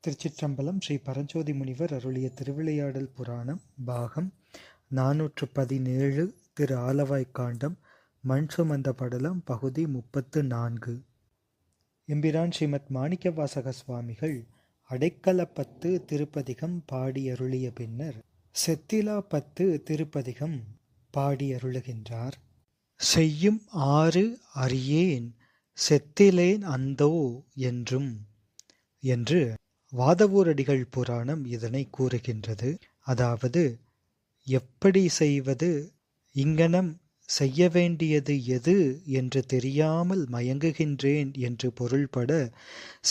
திருச்சிற்றம்பலம். ஸ்ரீ பரஞ்சோதி முனிவர் அருளிய திருவிளையாடல் புராணம் பாகம் 417. திரு ஆலவாய்க்காண்டம் மண் சுமந்த படலம் பகுதி 34. எம்பிரான் ஸ்ரீமத் மாணிக்கவாசக சுவாமிகள் அடைக்கலப்பத்து திருப்பதிகம் பாடியருளிய பின்னர் செத்திலாப்பத்து திருப்பதிகம் பாடியருளுகின்றார். செய்யும் ஆறு அறியேன் செத்திலேன் அந்தோ என்றும் என்று வாதவூரடிகள் புராணம் இதனை கூறுகின்றது. அதாவது, எப்படி செய்வது, இங்கனம் செய்ய வேண்டியது எது என்று தெரியாமல் மயங்குகின்றேன் என்று பொருள்பட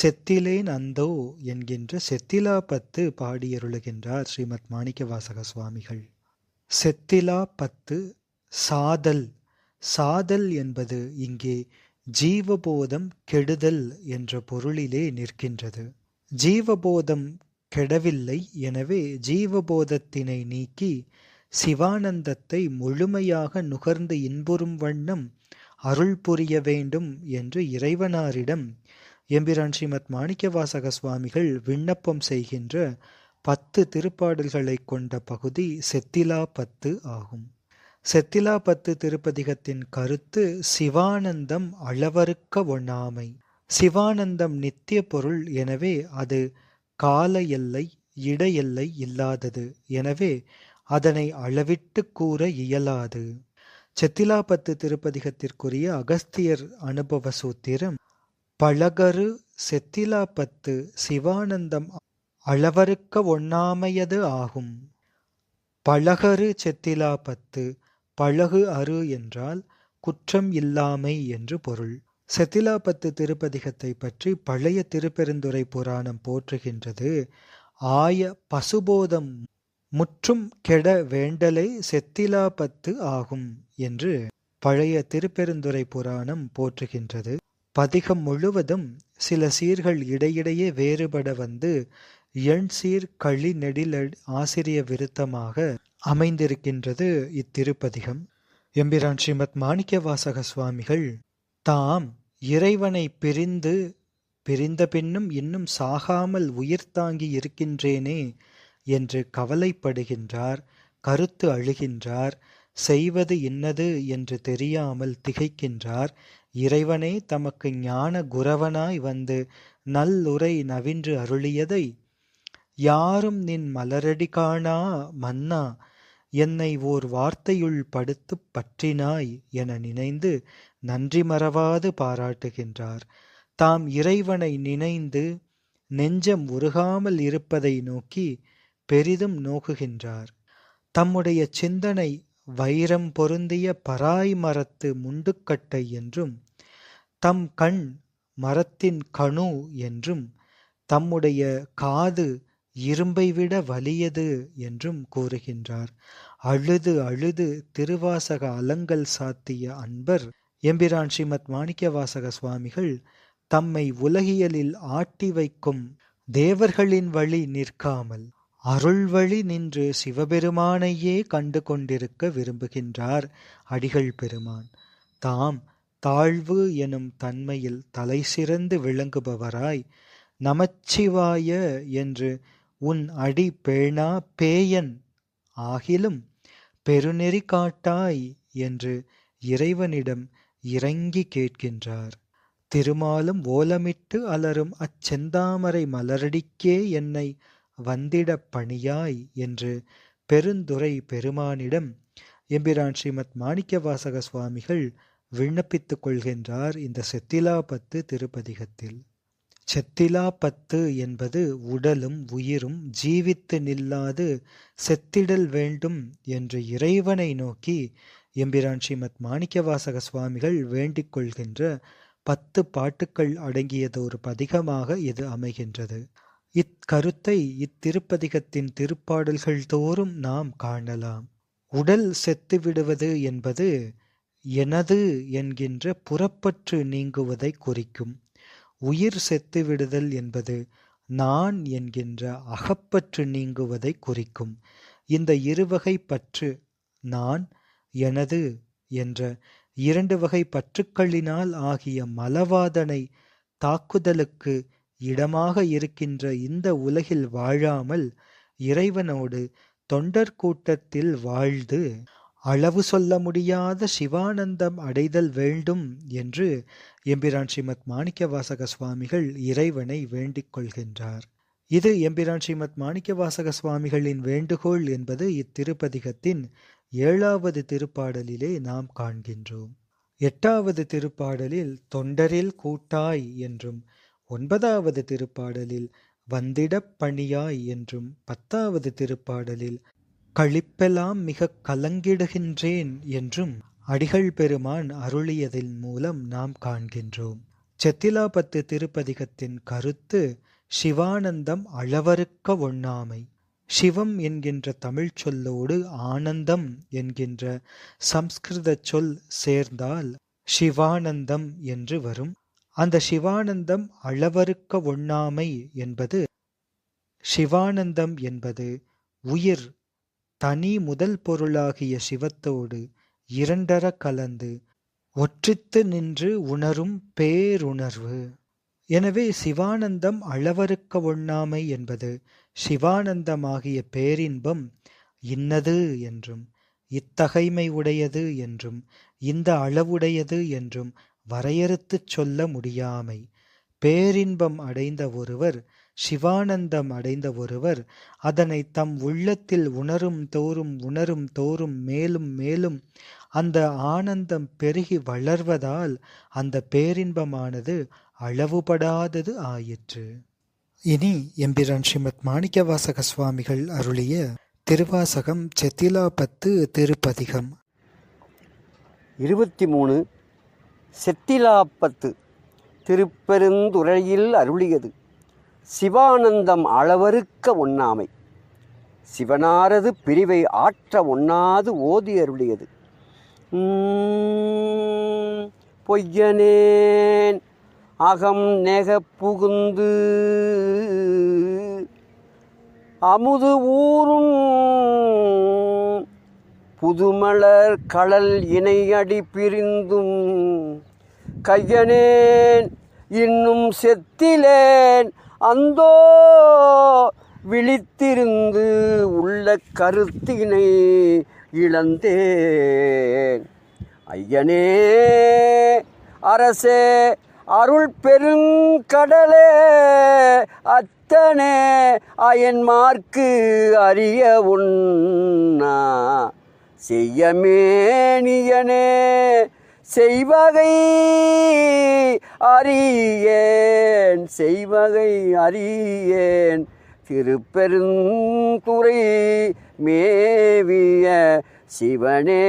செத்திலேன் அந்தோ என்கின்ற செத்திலாப்பத்து பாடியருளுகின்றார் ஸ்ரீமத் மாணிக்கவாசக சுவாமிகள். செத்திலாப்பத்து சாதல். சாதல் என்பது இங்கே ஜீவபோதம் கெடுதல் என்ற பொருளிலே நிற்கின்றது. ஜீவபோதம் கெடவில்லை, எனவே ஜீவபோதத்தினை நீக்கி சிவானந்தத்தை முழுமையாக நுகர்ந்து இன்புறும் வண்ணம் அருள் புரிய வேண்டும் என்று இறைவனாரிடம் எம்பிரான் ஸ்ரீமத் மாணிக்கவாசக சுவாமிகள் விண்ணப்பம் செய்கின்ற 10 திருப்பாடல்களை கொண்ட பகுதி செத்திலாப்பத்து ஆகும். செத்திலாப்பத்து திருப்பதிகத்தின் கருத்து சிவானந்தம் அளவறுக்க ஒண்ணாமை. சிவானந்தம் நித்திய பொருள், எனவே அது கால எல்லை இட எல்லை இல்லாதது. எனவே அதனை அளவிட்டு கூற இயலாது. செத்திலாப்பத்து திருப்பதிகத்திற்குரிய அகஸ்தியர் அனுபவ சூத்திரம் பழகரு செத்திலாப்பத்து சிவானந்தம் அளவறுக்க ஒண்ணாமையது ஆகும். பழகரு செத்திலாப்பத்து, பழகு அரு என்றால் குற்றம் இல்லாமை என்று பொருள். செத்திலாப்பத்து திருப்பதிகத்தை பற்றி பழைய திருப்பெருந்துறை புராணம் போற்றுகின்றது. ஆய பசுபோதம் முற்றும் கெட வேண்டலே செத்திலாப்பத்து ஆகும் என்று பழைய திருப்பெருந்துறை புராணம் போற்றுகின்றது. பதிகம் முழுவதும் சில சீர்கள் இடையிடையே வேறுபட வந்து எண் சீர் களி நெடில் ஆசிரிய விருத்தமாக அமைந்திருக்கின்றது இத்திருப்பதிகம். எம்பிரான் ஸ்ரீமத் மாணிக்கவாசக சுவாமிகள் தாம் இறைவனை பிரிந்த பின்னும் இன்னும் சாகாமல் உயிர் தாங்கி இருக்கின்றேனே என்று கவலைப்படுகின்றார், கருத்து அழுகின்றார், செய்வது இன்னது என்று தெரியாமல் திகைக்கின்றார். இறைவனே தமக்கு ஞான குரவனாய் வந்து நல்லுரை நவின்று அருளியதை யாரும் நின் மலரடி காணா மன்னா என்னை ஓர் வார்த்தையுள் படுத்து பற்றினாய் என நினைந்து நன்றி மறவாது பாராட்டுகின்றார். தாம் இறைவனை நினைந்து நெஞ்சம் உருகாமல் இருப்பதை நோக்கி பெரிதும் நோக்குகின்றார். தம்முடைய சிந்தனை வைரம் பொருந்திய பராய் மரத்து முண்டுக்கட்டை என்றும், தம் கண் மரத்தின் கணு என்றும், தம்முடைய காது இரும்பை விட வலியது என்றும் கூறுகின்றார். அழுது அழுது திருவாசக அலங்கல் சாத்திய அன்பர் எம்பிரான் ஸ்ரீமத் மாணிக்கவாசக சுவாமிகள் தம்மை உலகியலில் ஆட்டி வைக்கும் தேவர்களின் வழி நிற்காமல் அருள் வழி நின்று சிவபெருமானையே கண்டு கொண்டிருக்க விரும்புகின்றார் அடிகள் பெருமான். தாம் தாழ்வு எனும் தன்மையில் தலை சிறந்து விளங்குபவராய் நமச்சிவாய என்று உன் அடி பேணா பேயன் ஆகிலும் பெருநெறி காட்டாய் என்று இறைவனிடம் இறங்கி கேட்கின்றார். திருமாலும் ஓலமிட்டு அலரும் அச்செந்தாமரை மலரடிக்கே என்னை வந்திடப் பணியாய் என்று பெருந்துரை பெருமானிடம் எம்பிரான் ஸ்ரீமத் மாணிக்கவாசக சுவாமிகள் விண்ணப்பித்துக் கொள்கின்றார் இந்த செத்திலாப்பத்து திருப்பதிகத்தில். செத்திலாப்பத்து என்பது உடலும் உயிரும் ஜீவித்து நில்லாது செத்திடல் வேண்டும் என்று இறைவனை நோக்கி எம்பிரான் ஸ்ரீமத் மாணிக்கவாசக சுவாமிகள் வேண்டிக் கொள்கின்ற 10 பாட்டுக்கள் அடங்கியதொரு பதிகமாக இது அமைகின்றது. இக்கருத்தை இத்திருப்பதிகத்தின் திருப்பாடல்கள் தோறும் நாம் காணலாம். உடல் செத்து விடுவது என்பது எனது என்கின்ற புறப்பற்று நீங்குவதை குறிக்கும். உயிர் செத்து விடுதல் என்பது நான் என்கின்ற அகப்பற்று நீங்குவதை குறிக்கும். இந்த இருவகை பற்று, நான் எனது என்ற 2 வகை பற்றுக்களினால் ஆகிய மலவாதனை தாக்குதலுக்கு இடமாக இருக்கின்ற இந்த உலகில் வாழாமல் இறைவனோடு தொண்டர் கூட்டத்தில் வாழ்ந்து அளவு சொல்ல முடியாத சிவானந்தம் அடைதல் வேண்டும் என்று எம்பிரான் ஸ்ரீமத் மாணிக்கவாசக சுவாமிகள் இறைவனை வேண்டிக் கொள்கின்றார். இது எம்பிரான் ஸ்ரீமத் மாணிக்கவாசக சுவாமிகளின் வேண்டுகோள் என்பது இத்திருப்பதிகத்தின் 7வது திருப்பாடலிலே நாம் காண்கின்றோம். 8வது திருப்பாடலில் தொண்டரில் கூட்டாய் என்றும் 9வது திருப்பாடலில் வந்திடப் பணியாய் என்றும் 10வது திருப்பாடலில் களிப்பெல்லாம் மிக கலங்கிடுகின்றேன் என்றும் அடிகள் பெருமான் அருளியதின் மூலம் நாம் காண்கின்றோம். செத்திலாபத்து திருப்பதிகத்தின் கருத்து சிவானந்தம் அளவறுக்க ஒண்ணாமை. சிவம் என்கின்ற தமிழ் சொல்லோடு ஆனந்தம் என்கின்ற சம்ஸ்கிருத சொல் சேர்ந்தால் சிவானந்தம் என்று வரும். அந்த சிவானந்தம் அளவறுக்க ஒண்ணாமை என்பது, சிவானந்தம் என்பது உயிர் தனி முதல் பொருளாகிய சிவத்தோடு இரண்டர கலந்து ஒற்றித்து நின்று உணரும் பேருணர்வு. எனவே சிவானந்தம் அளவறுக்க ஒண்ணாமை என்பது சிவானந்தமாகிய பேரின்பம் இன்னது என்றும் இத்தகைமை உடையது என்றும் இந்த அளவுடையது என்றும் வரையறுத்துச் சொல்ல முடியாமை. பேரின்பம் அடைந்த ஒருவர், சிவானந்தம் அடைந்த ஒருவர் அதனை தம் உள்ளத்தில் உணரும் தோறும் மேலும் மேலும் அந்த ஆனந்தம் பெருகி வளர்வதால் அந்த பேரின்பமானது அளவுபடாதது ஆயிற்று. இனி எம்பிரான் ஸ்ரீமத் மாணிக்கவாசக சுவாமிகள் அருளிய திருவாசகம் செத்திலாபத்து திருப்பதிகம். 23 செத்திலாப்பத்து திருப்பெருந்துறையில் அருளியது சிவானந்தம் அளவறுக்க ஒண்ணாமை. சிவனாரது பிரிவை ஆற்ற ஒண்ணாது ஓதி அருளியது. பொய்யனேன் அகம் நெக புகுந்து அமுது ஊரும் புதுமலர் களல் இணையடி பிரிந்தும் கையனேன் இன்னும் செத்திலேன் அந்தோ விழித்திருந்து உள்ள கருத்தினை இழந்தேன். ஐயனே அரசே அருள் பெருங்கடலே அத்தனே அயன்மார்க்கு அறிய உண்ணா செய்யமேனியனே செய்வகை அறியேன் செய்வகை அறியேன். திருப்பெருந்துறை மேவிய சிவனே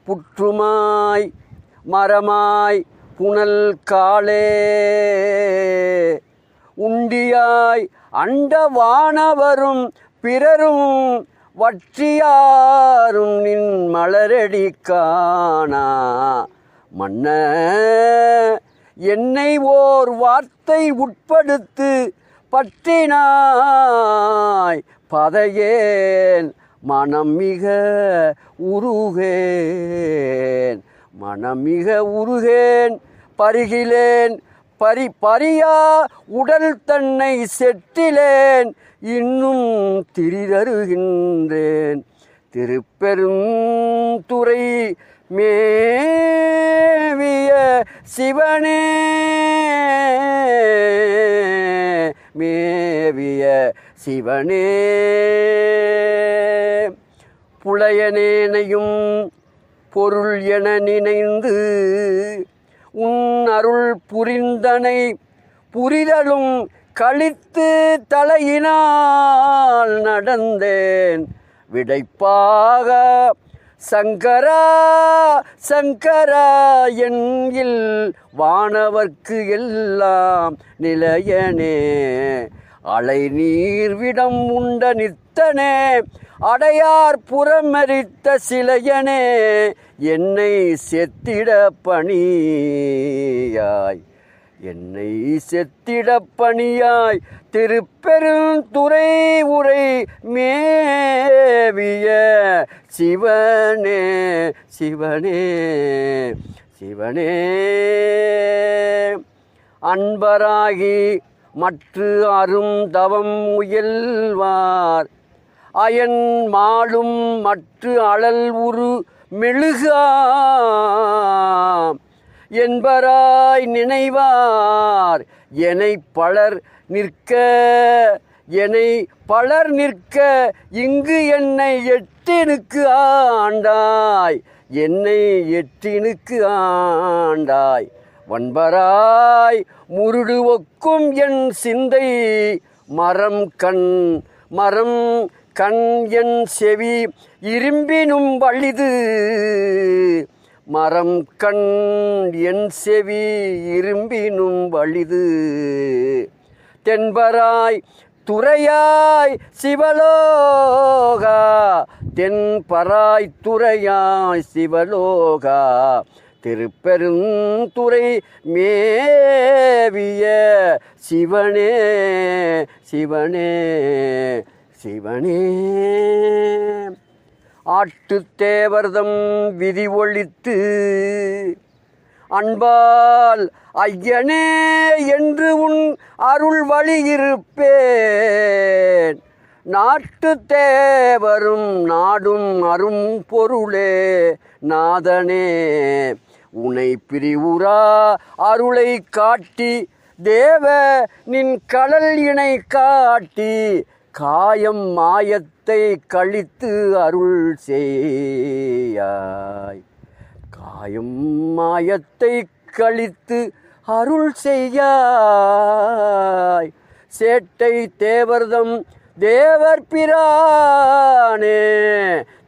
புற்றுமாய் மரமாய் புனல் காலே உண்டியாய் அண்ட வானவரும் பிறரும் வற்றியாரும் நின் மலரடி காணா மன்ன என்னை ஓர் வார்த்தை உட்படுத்து பற்றினாய் பதையேன் மனம் மிக உருகேன் பருகிலேன் பரியா உடல் தன்னை செட்டிலேன் இன்னும் திரிதருகின்றேன். திருப்பெருந்துறை மேவிய சிவனே மேவிய சிவனே புலையனேனையும் பொருள் என நினைந்து உன் அருள் புரிந்தனை புரிதலும் கழித்து தலையினால் நடந்தேன் விடைப்பாக சங்கரா சங்கரா என்கில் வானவர்க்கு எல்லாம் நிலையனே அலை நீர்விடம் உண்ட நித்தனே அடையார் புறமரித்த சிலையனே என்னை செத்திட பணியாய் திருப்பெருந்துறை உரை மேவிய சிவனே சிவனே. அன்பராகி மற்று அரும் தவம் முயல்வார் அயன் மாளும் மற்று அழல் உரு மெழுகாம் என்பராய் நினைவார் எனை பலர் நிற்க இங்கு என்னை எட்டினுக்கு ஆண்டாய் வன்பராய் முருடு ஒக்கும் என் சிந்தை மரம் கண் என் செவி இரும்பினும் வலிது தென்பராய் துறையாய் சிவலோகா திருப்பெருந்துறை மேவிய சிவனே. ஆட்டுத்தேவர்தம் விதி ஒழித்து அன்பால் ஐயனே என்று உன் அருள் வழியிருப்பேன். நாட்டு தேவரும் நாடும் அரும் பொருளே நாதனே உனை பிரிவுரா அருளை காட்டி தேவ நின் கடல் இணை காட்டி காயம் மாயத்தை கழித்து அருள் செய்யாய். சேட்டை தேவர்தம் தேவர் பிரானே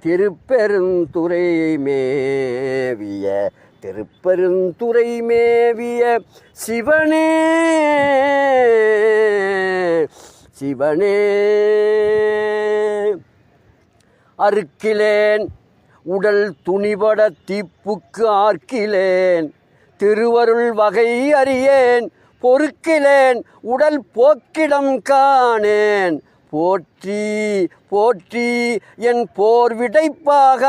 திருப்பெருந்துறை மேவிய சிவனே. அறுக்கிலேன் உடல் துணிபட தீப்புக்கு ஆர்க்கிலேன் திருவருள் வகை அறியேன் பொறுக்கிலேன் உடல் போக்கிடம் காணேன் போற்றி என் போர் விடைப்பாக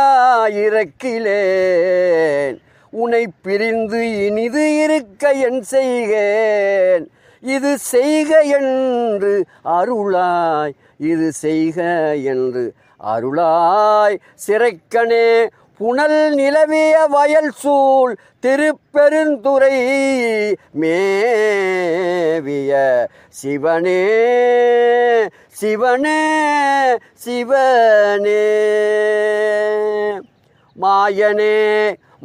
இறக்கிலேன் உனை பிரிந்து இனிது இருக்க என் செய்கேன் இது செய்க என்று அருளாய் சிறைக்கனே புனல் நிலவிய வயல் சூழ் திருப்பெருந்துறை மேவிய சிவனே. மாயனே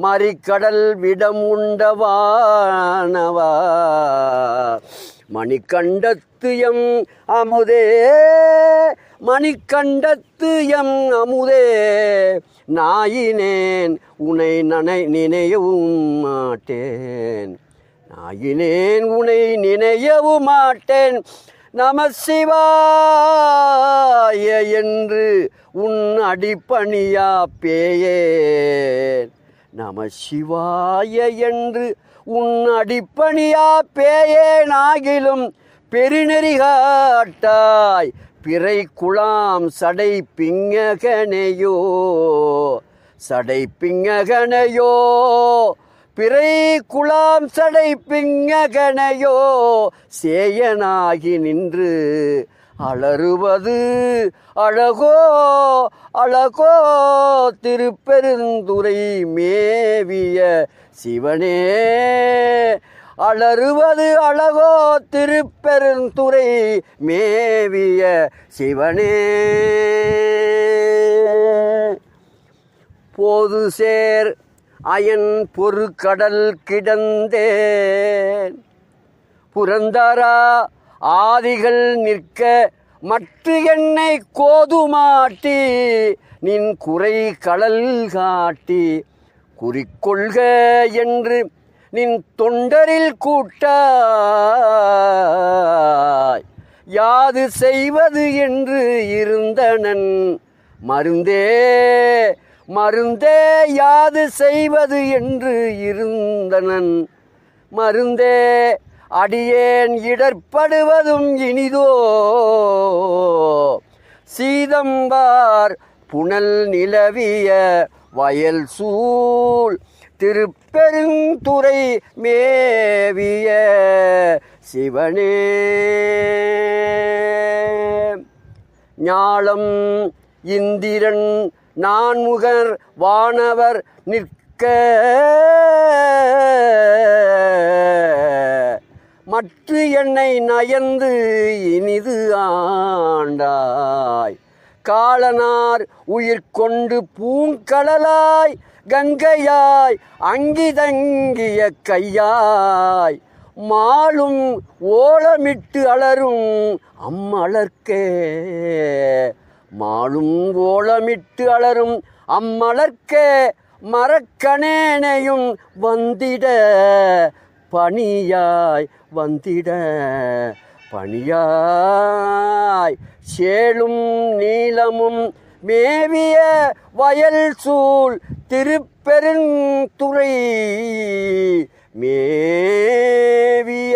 மறிக்கடல் விடம் உண்டவானவா மணிக்கண்டத்து எம் அமுதே நாயினேன் உனை நினையவும் மாட்டேன். நம சிவாய என்று உன் அடிப்பணியா பேயேன். ஆகிலும் பெருநெறி காட்டாய் பிறை குலாம் சடை பிங்ககனையோ பிறை குலாம் சடை பிங்ககனையோ சேயனாகி நின்று அலறுவது அழகோ திருப்பெருந்துறை மேவிய சிவனே. அலறுவது அழகோ திருப்பெருந்துறை மேவிய சிவனே. போது சேர் அயன் பொறுகடல் கிடந்தேன் புரந்தரா ஆதிகள் நிற்க மற்ற என்னை கோதுமாட்டி நின் குறை கடல் காட்டி குறிக்கொள்க என்று நின் தொண்டரில் கூட்டாய் யாது செய்வது என்று இருந்தனன் மருந்தே யாது செய்வது என்று இருந்தனன் மருந்தே அடியேன் இடர்படுவதும் இனிதோ சீதம்பார் புனல் நிலவிய வயல் சூழ் திருப்பெருந்துறை மேவிய சிவனே. ஞாலம் இந்திரன் நான்முகர் வானவர் நிற்க மற்ற என்னை நயந்து இனிது ஆண்டாய். காலனார் உயிர் கொண்டு பூங்கடலாய் கங்கையாய் அங்கிதங்கிய கையாய் மாலும் ஓலமிட்டு அலரும் அம்மலர்க்கே. மாலும் ஓலமிட்டு அலரும் அம்மலர்க்கே மரக்கணேனையும் வந்திட பணியாய் வந்திட பணியாய். சேலும் நீலமும் மேவிய வயல் சூழ் திருப்பெருந்துறை மேவிய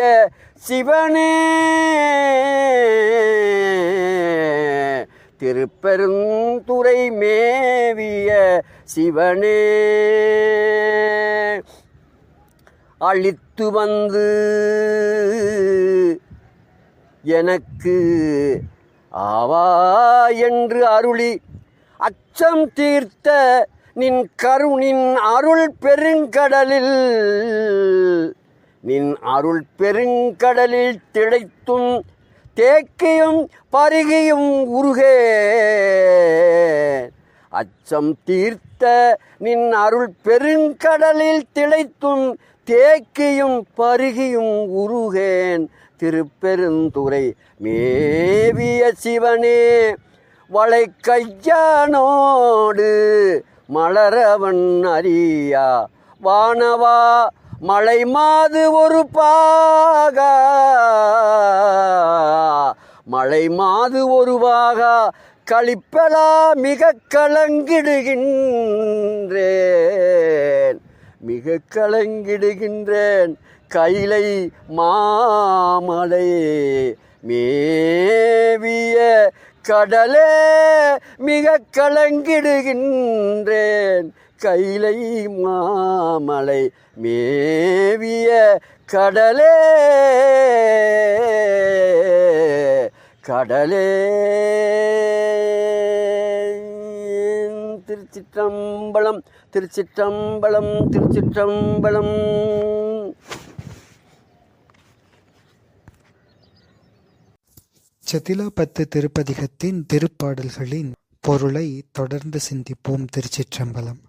சிவனே. திருப்பெருந்துறை மேவிய சிவனே. அழித்து வந்து எனக்கு ஆவா என்று அருளி அச்சம் தீர்த்த நின் கருணின் அருள் பெருங்கடலில் நின் அருள் பெருங்கடலில் திளைத்தும் தேக்கியும் பருகியும் உருகே. அச்சம் தீர்த்த நின் அருள் பெருங்கடலில் திளைத்தும் தேக்கியும் பருகியும் உருகேன். திருப்பெருந்துறை மேவிய சிவனே. வளை கையானோடு மலரவன் அறியா வானவா மலை மாது ஒரு பாகா. மலை மாது ஒரு பாகா களிப்பலா மிக கலங்கிடுகின்றேன் மிக கலங்கிடுகின்றேன். கைலை மாமலை மேவிய கடலே மிக கலங்கிடுகின்றேன். கைலை மாமலை மேவிய கடலே கடலே. திருச்சிற்றம்பலம் திருச்சிற்றம்பலம் திருச்சிற்றம்பலம். சதிலாபத்து திருப்பதிகத்தின் திருப்பாடல்களின் பொருளை தொடர்ந்து சிந்திப்போம். திருச்சிற்றம்பலம்.